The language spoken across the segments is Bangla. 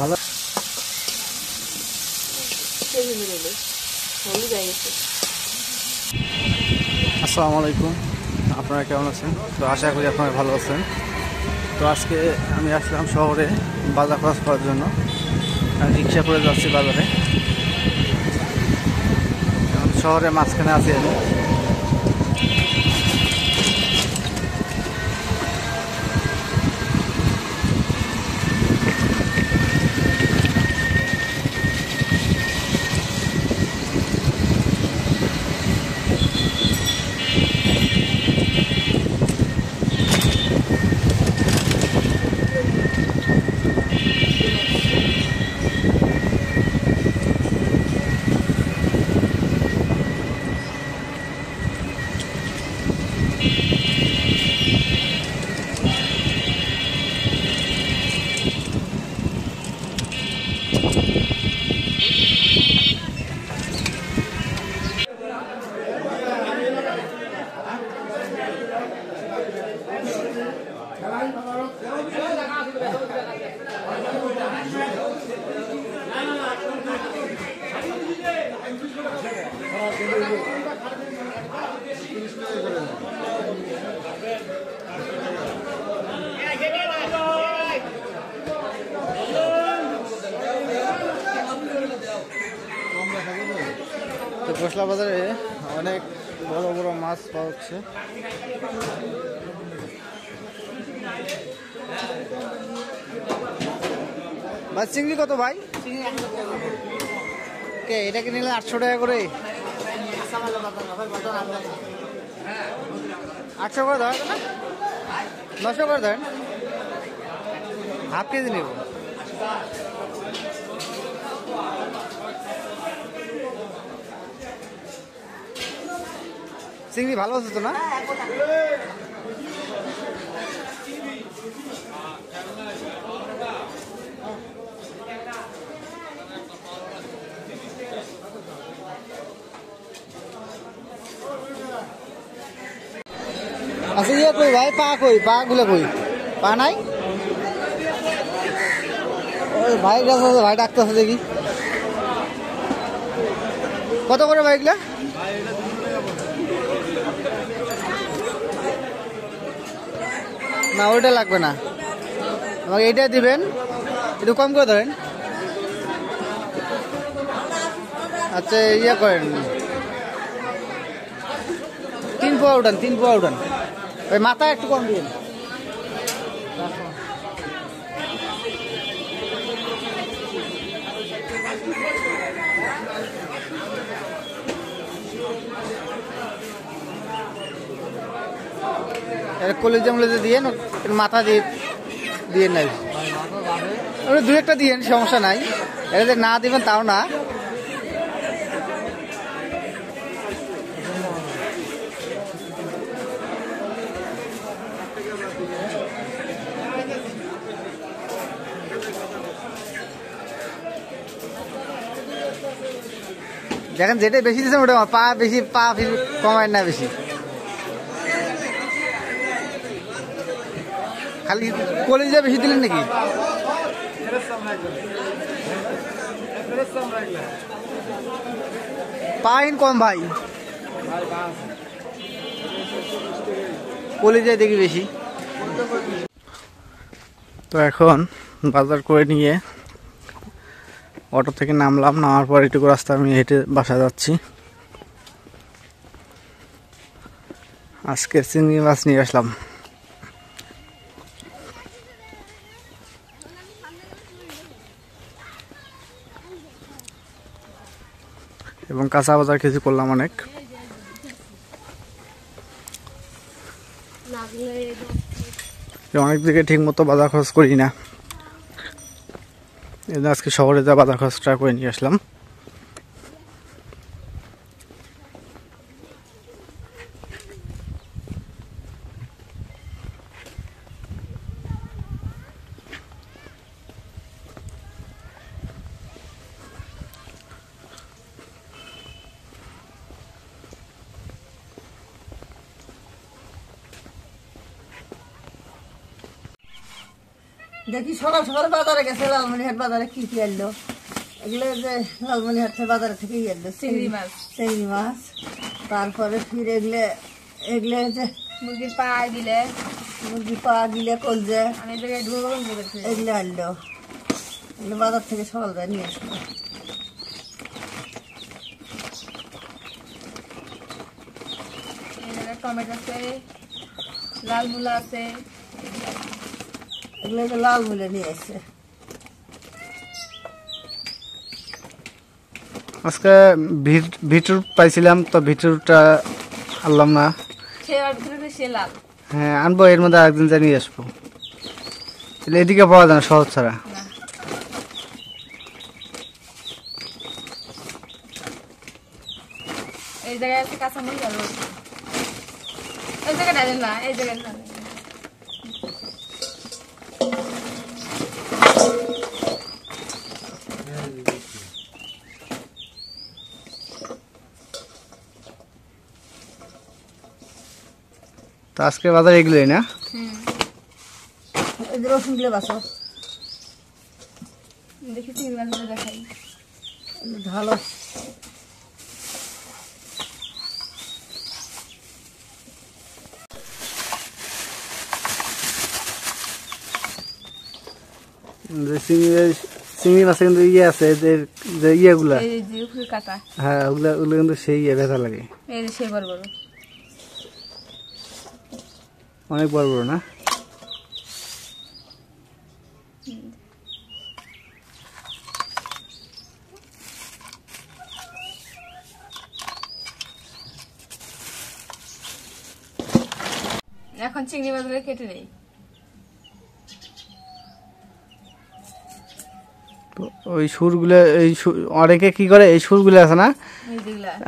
ভালো। আসসালামু আলাইকুম, আপনারা কেমন আছেন? তো আশা করি আপনারা ভালো আছেন। তো আজকে আমি আসলাম শহরে বাজার খরচ করার জন্য। রিক্সা করে যাচ্ছি বাজারে। শহরের মাঝখানে আছি আমি। তো গোসলা বাজারে অনেক বড় বড় মাছ পাওয়া যাচ্ছে। ভাই চিংড়ি কত ভাই? কে এটাকে নিলে 800 টাকা করে। 800 করে ধরেন না, 900 করে ধরেন। হাফ কেজি নেব। চিংড়ি ভালো আছে তো না? আচ্ছা ইয়ে কই ভাই, পা কই, পা গুলো কই? পা নাই? ওই ভাই কাছে ভাই ডাকতেছে দেখি। কত করে ভাইগুলা? না ওইটা লাগবে না, আমাকে এইটা দিবেন, একটু কম করে ধরেন। আচ্ছা ইয়ে করেন, 3 পোয়া উঠান, 3 পোয়া উঠান। ওই মাথা একটু কম দিন। কলেজে মলেজে দিয়ে মাথা দিয়ে নাই, দু একটা দিয়ে সমস্যা নাই। এটা যে না দিবেন তাও না। দেখেন যেটাই বেশি দিচ্ছেন ওটা পা বেশি, পা কমায় না বেশি। খালি কলেজে বেশি দিলেন নাকি? পাইন কম ভাই, কলেজে দেখি বেশি। তো এখন বাজার করে নিয়ে অটো থেকে নামলাম, নামার পর একটু রাস্তা আমি হেঁটে বাসা যাচ্ছি। আজকে চিংড়ি মাছ নিয়ে আসলাম। এবং কাঁচা বাজার কিছু করলাম অনেক। অনেক দিকে ঠিক মতো বাজার খরচ করি না, আজকে শহরে যা বাজার খরচটা করে নিয়ে আসলাম। দেখি সকাল সকাল বাজারে গেছে, লালমনিরহাট বাজারে কি কি আনলো। এগুলো যে লালমনিরহাট বাজার থেকে আনলো চিংড়ি মাছ। তারপরে ফির এগুলো যে মুরগির পা গিলে কলজে এগুলো আনলো। এগুলো বাজার থেকে সকালবেলা নিয়ে আসলো। টমেটো আছে, লাল মূলা আছে, এগুলো লাল মূলা নিয়ে আসছে। আজকে বিটরুট পাইছিলাম, তো বিটরুটটা আনলাম না। হ্যাঁ আনবো, এর মধ্যে একদিন জানিয়ে আসবো। এদিকে পাওয়া যায় না শহর ছাড়া। এই জায়গায় আছে কাঁচামরিচ আর এই জায়গাটা না, এই জায়গাটা তো আজকে বাজার এগুলোই না। রসুন গুলো বাসো দেখি চিংড়ি মাছগুলো দেখাই ভালো। চিংড়ি মাছে কিন্তু ইয়ে আছে, যে ইয়েগুলা কাটা, হ্যাঁ ওগুলো কিন্তু সেই ব্যথা লাগে। সেই বড় বড়, অনেক বড় বড় না। এখন চিংড়ি মাছগুলো কেটে নেই। ওই সুরগুলো, অনেকে কি করে এই সুরগুলো আছে না,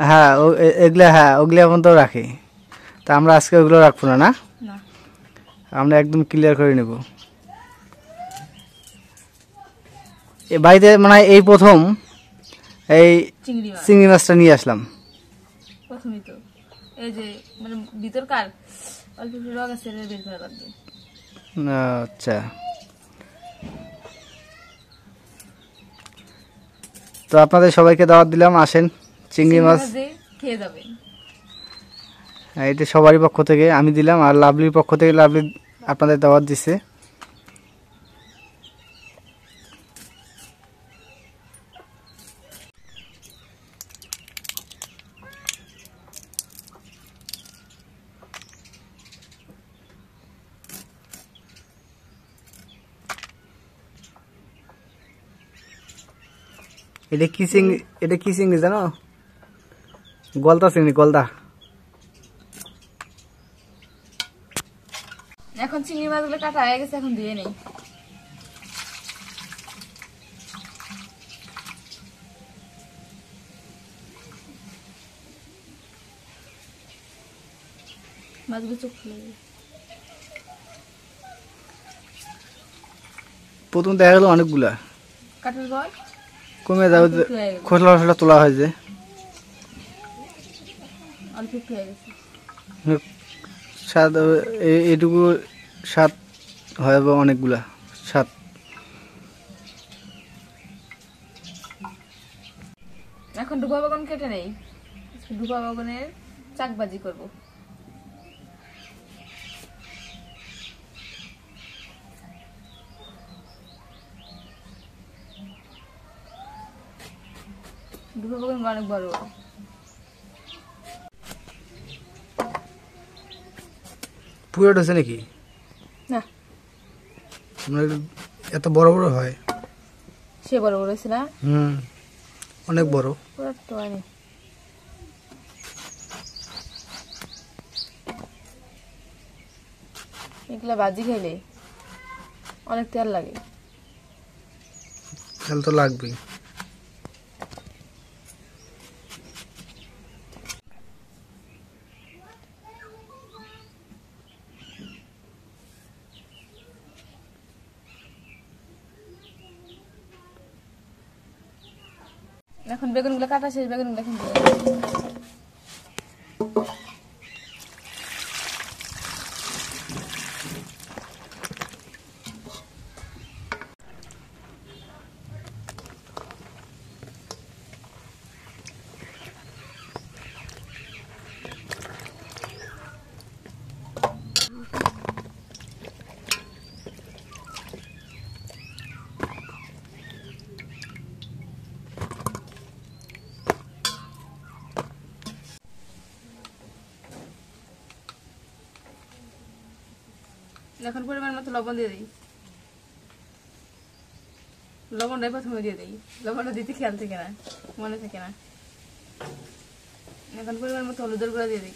হ্যাঁ এগুলা, হ্যাঁ ওগুলো এখন তো রাখে। তা আমরা আজকে ওগুলো রাখবো না, আমরা একদম ক্লিয়ার করে নেব। এ বাড়িতে মানে এই প্রথম এই চিংড়ি মাছটা নিয়ে আসলাম। প্রথমই তো এই যে মানে ভিতরকার অল্প একটু রগ আছে, বের করা লাগবে। আচ্ছা, তো আপনাদের সবাইকে দাওয়াত দিলাম, আসেন চিংড়ি মাছ খেয়ে যাবেন। হ্যাঁ এটা সবারই পক্ষ থেকে আমি দিলাম, আর লাভলির পক্ষ থেকে লাভলি আপনাদের দাওয়াত দিছে। এটা কি চিংড়ি জানো? গলদা চিংড়ি, গলদা। এখন চিংড়ি মাছগুলো কাটা হয়ে গেছে, এখন ধুয়ে নেই। মাছগুলো চোখ খুলে প্রথম দেখা গেল অনেকগুলা, কাটার পর কমে যাবে, খোসলা খোসলা তোলা হয় যে অল্প একটু হয়ে গেছে। স্বাদ এইটুকু স্বাদ হয় অনেকগুলা স্বাদ। এখন ডুবা বাগান কেটে নেই, ডুবা বাগানের চাকবাজি করব। ডুবা বাগান অনেক বড় বড়। পুরো ঢোসে নাকি? না, এত বড় বড় হয়? সে বড় বড় হয়েছে না? অনেক বড়। পুরো তো আরে এগুলা ভাজি খেলে অনেক তেল লাগে। তেল তো লাগবেই। এখন বেগুনগুলো কাটা শেষ, বেগুনগুলো এখন এখন পরিমাণ মতো লবণ দিয়ে দিই। লবণটাই প্রথমে দিয়ে দিই, লবণটা দিতে খেয়াল থাকে না, মনে থাকে না। এখন পরিমাণ মতো হলুদের গুঁড়া দিয়ে দিই।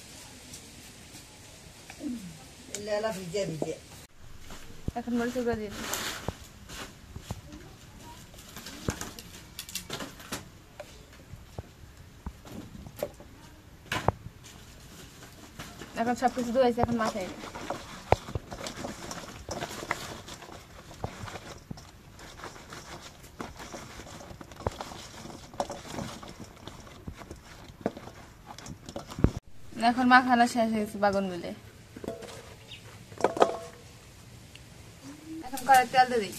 এখন মরিচের গুঁড়া দিয়ে দিই। এখন সবকিছু ধুয়েছি, এখন মাথায় দিই। এখন মাখানা শেষ হয়ে গেছে বাগুন মিলে। এখন কড়াই তেল দিয়ে দিই।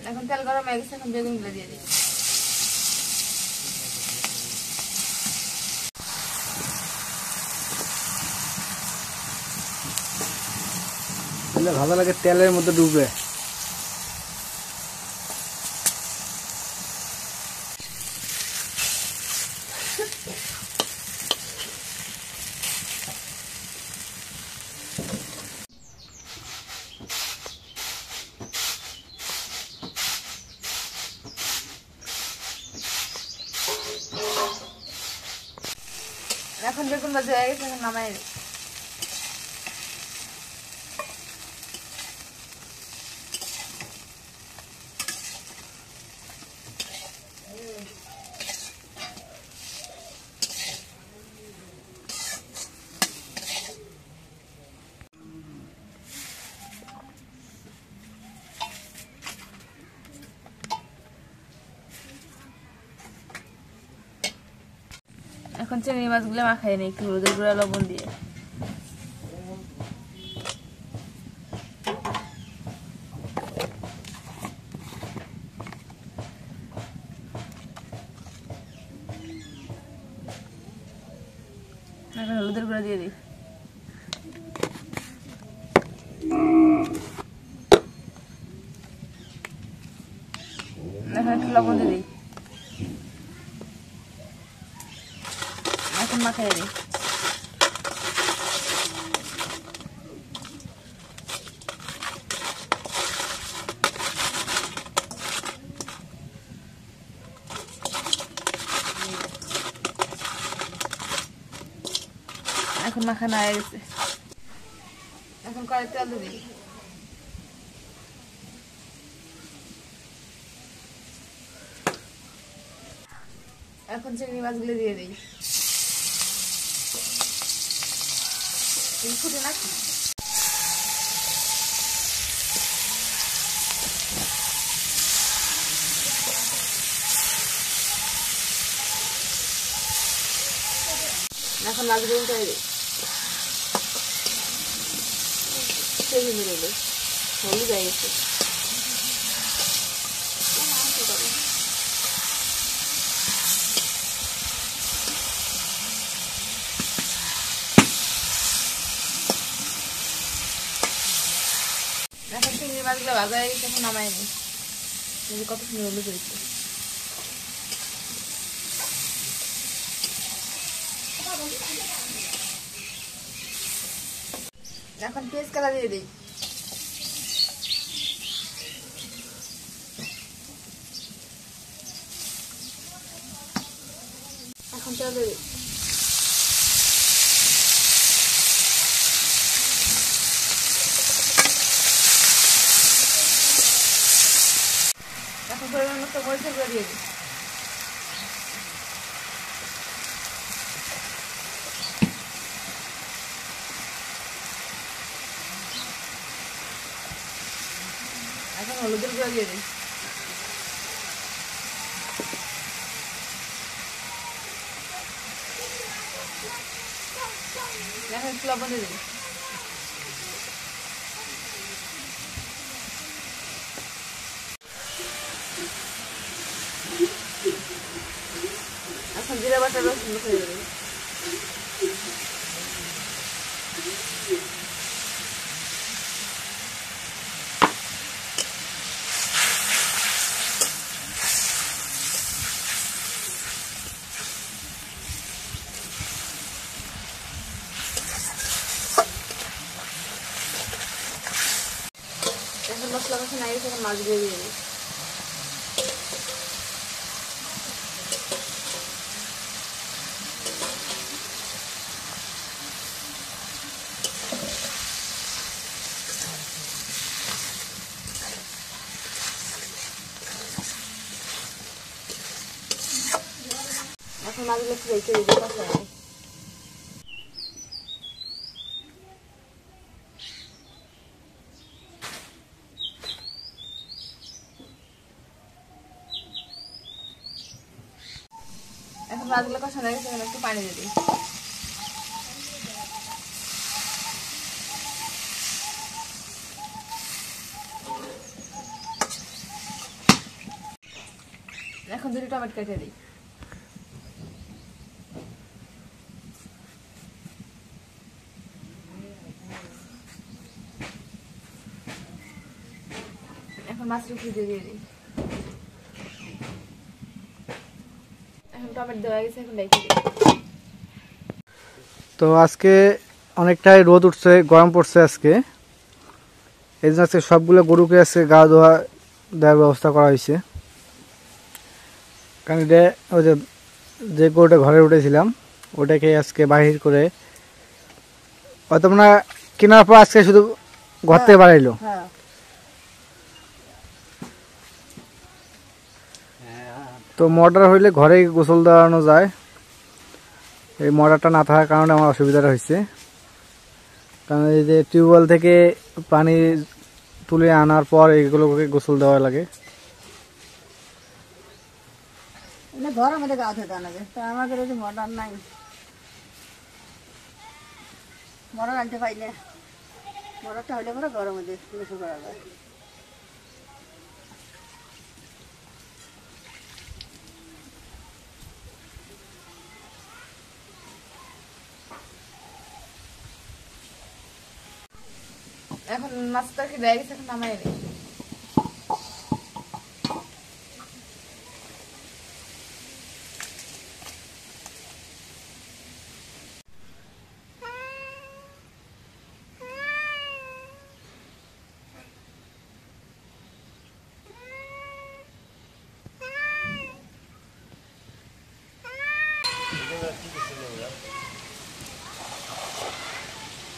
এখন তেল গরম হয়ে গেছে, এখন বেগুন গুলো দিয়ে দিই। ভালো লাগে, তেলের মধ্যে ডুবে। এখন বেগুন ভাজা হয়ে গেছে, এখন নামাই দিই। এখন চিংড়ি মাছগুলো মাখাই নিই একটু হলুদের গুঁড়া লবণ দিয়ে। এখন হলুদের গুঁড়া দিয়ে দিই। এখন একটু লবণ দিয়ে দিই। এখন মাখাই দিই। এখন মাখানো হয়ে গেছে, এখন কড়াই তেল দিয়ে দিই। এখন চিংড়ি মাছগুলো দিয়ে দিই। ফুটে নাকি এখন মাছগুলো উল্টে দিই। হলুদ হয়ে গেছে। এখন চিংড়ি মাছগুলো ভাজা হয়ে গেছে, এখন নামাই নি। কত সুন্দর হলুদ হয়েছে। এখন পেঁয়াজ কালা দিয়ে দিই। এখন তেল দিয়ে দিই। এখন পরিমাণ মতো মরিচের গুঁড়া দিয়ে দিই। এখন হলুদের গুঁড়া দিয়ে দিই। এখন একটু লবণ দিয়ে দিই। এখন জিরা বাটা রসুন দিয়ে দিই। মশলা কষানো হয়ে গেছে, এখন মাছ দিয়ে দিই। এখন মাছগুলো একটু রেখে দিই, কষানো। এখন মাছগুলো কষানো হয়ে গেছে, এখন একটু পানি দিয়ে দিই। এখন 2টি টমেটো কেটে দিই। এখন মাছটা ফ্রিজে দিয়ে দিই। এখন টমেটো দেওয়া গেছে, এখন রেখে দিই। তো আজকে অনেকটাই রোদ উঠছে, গরম পড়ছে আজকে, এই জন্য আজকে সবগুলো গরুকে আজকে গা ধোয়া দেওয়ার ব্যবস্থা করা হয়েছে। কারণ এটা ওই যে গরুটা ঘরে উঠেছিলাম ওটাকে আজকে বাহির করে হয়তো না কেনার পর আজকে শুধু ঘর থেকে বাড়াইলো। হ্যাঁ তো মোটর হইলে ঘরেই গোসল দেওয়ানো যায়, এই মোটরটা না থাকার কারণে আমার অসুবিধাটা হয়েছে। কারণ এই যে টিউবওয়েল থেকে পানি তুলে আনার পর এইগুলোকে গোসল দেওয়া লাগে। এনে ঘরের মধ্যে গা ধুতে আনাবে, তা আমাদের এই যে মডার্ন নাই, মডার্ন আনতে পাই না। মডারটা হলে পরে ঘরের মধ্যে গোসল করা যায়। এখন মাছটা কি দেয়া গেছে, এখন নামাই নিই।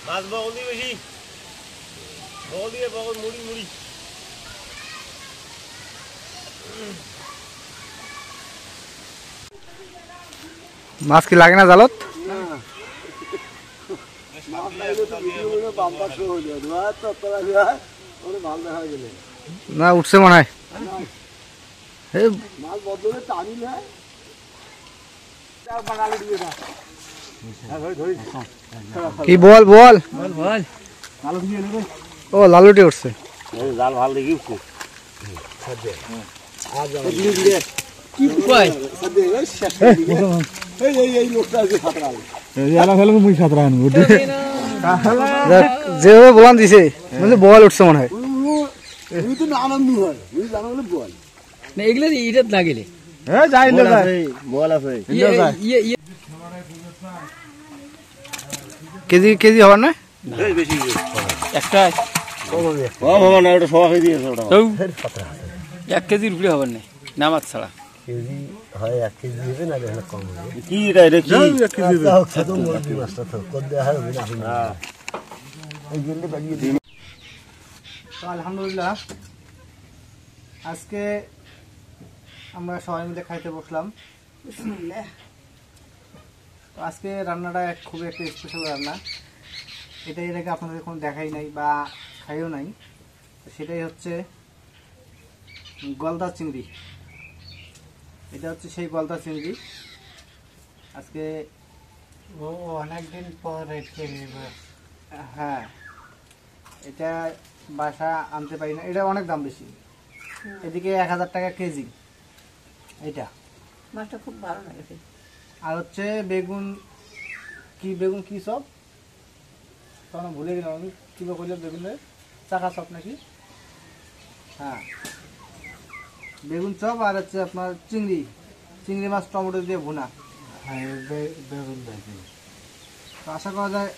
মাছ বগল দিয়ে বেশি বগল দিয়ে বগল মুড়ি মুড়ি মাছ কি লাগে না জালত? না উঠছে মনে হয়। কি বল বল ও লালুটি উঠছে। জাল ভাল দেখি উঠছে যেভাবে বলান দিছে বল উঠছে মনে হয়। কেজি কেজি হবার না বেশি একটা বাবা না ওটা সবাই দিয়েছে ওটা 1 কেজির উপরে হবার নাই নামাজ ছাড়া। কেজি হয় 1 কেজি হবে না দেখলে কম হবে কি এটা এটা কি 1 কেজি হবে তো মুরগি মাছটা তো কত দেয়া হয় না। হ্যাঁ এই গেলে বাগিয়ে দিন। তো আলহামদুলিল্লাহ আজকে আমরা সবাই মিলে খাইতে বসলাম। বিসমিল্লাহ। তো আজকে রান্নাটা খুবই একটা স্পেশাল রান্না, এটা এর আগে আপনাদের কোনো দেখাই নাই বা খাইও নাই। সেটাই হচ্ছে গলদা চিংড়ি। এটা হচ্ছে সেই গলদা চিংড়ি। আজকে অনেকদিন পর হ্যাঁ এটা বাসা আনতে পারি না, এটা অনেক দাম বেশি, এদিকে 1000 টাকা কেজি এটা। মাছটা খুব ভালো লাগে। আর হচ্ছে বেগুন কি সব তখন ভুলে গেলাম আমি, কীভাবে করলাম বেগুনের চাকা চপ নাকি, হ্যাঁ বেগুন চপ। আর হচ্ছে আপনার চিংড়ি মাছ টমেটো দিয়ে ভুনা। তো আশা করা যায়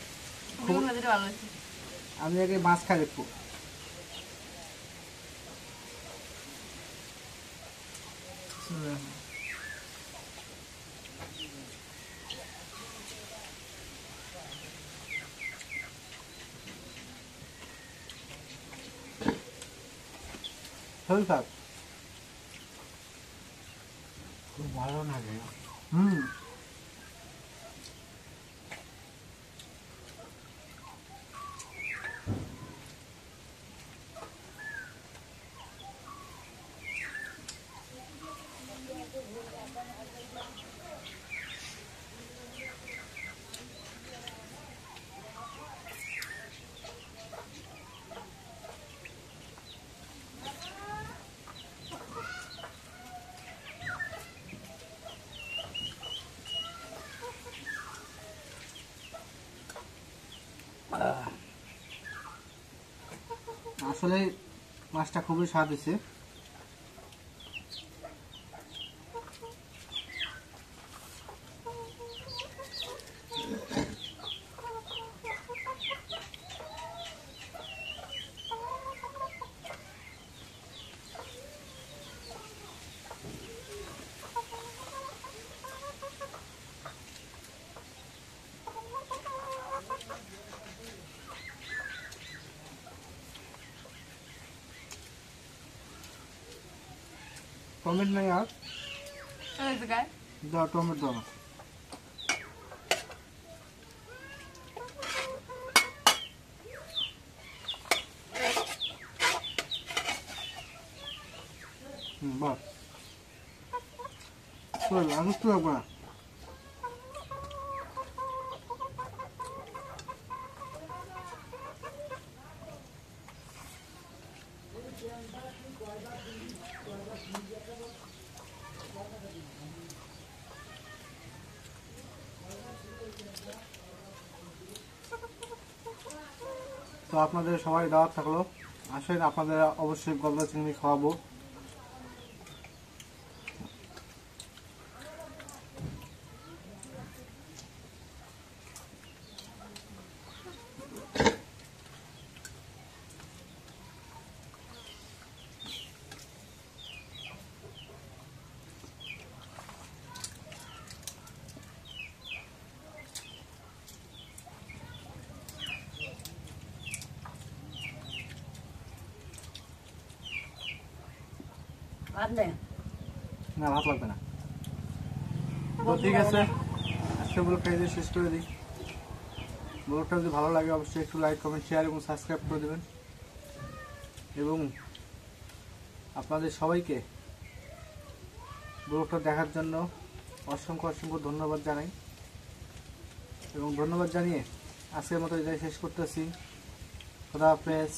খুব, আমি আগে মাছ খাই দেখবো। শরীর খারাপ খুব ভালো লাগে। হুম আসলে মাছটা খুবই স্বাদ হয়েছে। টমেটো নাই আর দাও, টমেটো দাও না। বাস চল, আর একটু রাখবো না। তো আপনাদের সবাই দাওয়াত থাকলো, আসেন আপনাদের অবশ্যই গলদা চিংড়ি খাওয়াবো। আর নেই না, ভাত লাগবে না। তো ঠিক আছে, আজকে ব্লগটা এই যে শেষ করে দিই। ব্লগটা যদি ভালো লাগে অবশ্যই একটু লাইক, কমেন্ট, শেয়ার এবং সাবস্ক্রাইব করে দেবেন। এবং আপনাদের সবাইকে ব্লগটা দেখার জন্য অসংখ্য অসংখ্য ধন্যবাদ জানাই। এবং ধন্যবাদ জানিয়ে আজকের মতো এটাই শেষ করতেছি। খোদা হাফেজ।